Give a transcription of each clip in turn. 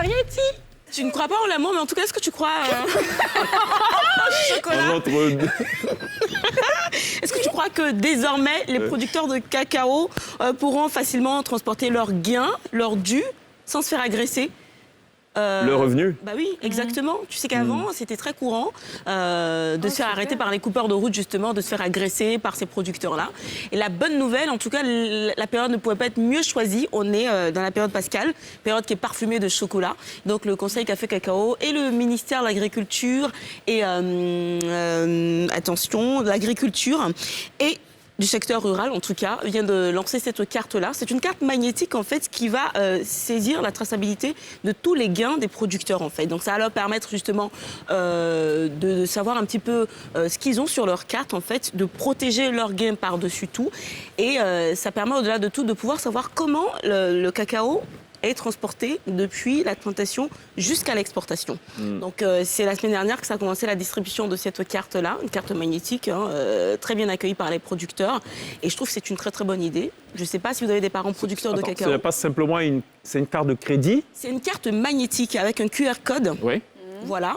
Mariette. Tu ne crois pas en l'amour, mais en tout cas, est-ce que tu crois au chocolat? Est-ce que tu crois que désormais, les producteurs de cacao pourront facilement transporter leurs gains, leurs dus, sans se faire agresser? Le revenu? Bah oui, exactement. Tu sais qu'avant, c'était très courant de se faire arrêter par les coupeurs de route, justement, de se faire agresser par ces producteurs-là. Et la bonne nouvelle, en tout cas, la période ne pouvait pas être mieux choisie. On est dans la période pascale, période qui est parfumée de chocolat. Donc le Conseil Café Cacao et le ministère de l'Agriculture et, attention, de l'Agriculture et du secteur rural, en tout cas, vient de lancer cette carte-là. C'est une carte magnétique, en fait, qui va saisir la traçabilité de tous les gains des producteurs, en fait. Donc, ça va leur permettre, justement, de savoir un petit peu ce qu'ils ont sur leur carte, en fait, de protéger leurs gains par-dessus tout. Et ça permet, au-delà de tout, de pouvoir savoir comment le cacao est transporté depuis la plantation jusqu'à l'exportation. Donc c'est la semaine dernière que ça a commencé la distribution de cette carte-là, une carte magnétique, très bien accueillie par les producteurs. Et je trouve que c'est une très très bonne idée. Je ne sais pas si vous avez des parents producteurs de cacao. C'est pas simplement c'est une carte de crédit? C'est une carte magnétique avec un QR code. Oui. Voilà,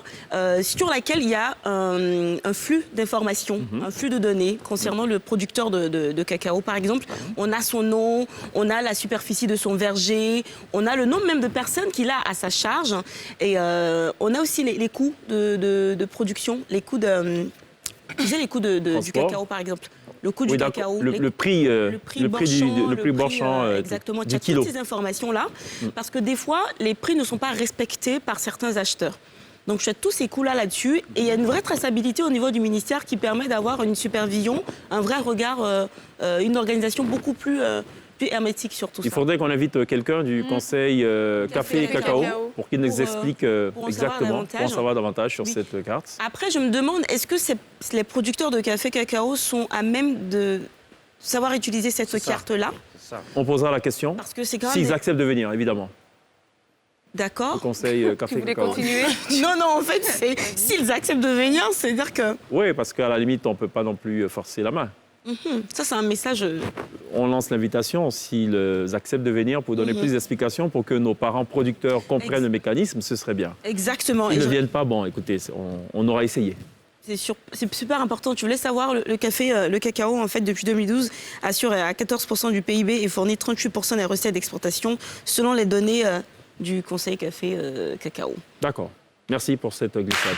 sur laquelle il y a un flux d'informations, un flux de données concernant le producteur de cacao, par exemple. On a son nom, on a la superficie de son verger, on a le nombre même de personnes qu'il a à sa charge. Et on a aussi les coûts de production, les coûts les coûts du cacao, par exemple. Le coût du cacao, le prix marchand exactement. du Il y a kilo. toutes ces informations-là, parce que des fois, les prix ne sont pas respectés par certains acheteurs. Donc, je fais tous ces coûts-là là-dessus. Et il y a une vraie traçabilité au niveau du ministère qui permet d'avoir une supervision, un vrai regard, une organisation beaucoup plus hermétique sur tout ça. Il faudrait qu'on invite quelqu'un du Conseil Café et Cacao pour qu'il nous explique exactement, pour en savoir davantage sur cette carte. Après, je me demande, est-ce que les producteurs de café cacao sont à même de savoir utiliser cette carte-là? On posera la question, parce que c'est quand même s'ils acceptent de venir, évidemment. D'accord. Le Conseil Café Cacao. Continuer? Non, en fait, s'ils acceptent de venir, c'est-à-dire que... Oui, parce qu'à la limite, on ne peut pas non plus forcer la main. Ça, c'est un message... On lance l'invitation, s'ils acceptent de venir, pour donner plus d'explications, pour que nos parents producteurs comprennent le mécanisme, ce serait bien. Exactement. S'ils ne viennent pas, bon, écoutez, on aura essayé. C'est super important. Tu voulais savoir, le cacao, en fait, depuis 2012, assure à 14% du PIB et fournit 38% des recettes d'exportation, selon les données du Conseil Café Cacao. D'accord. Merci pour cette glissade.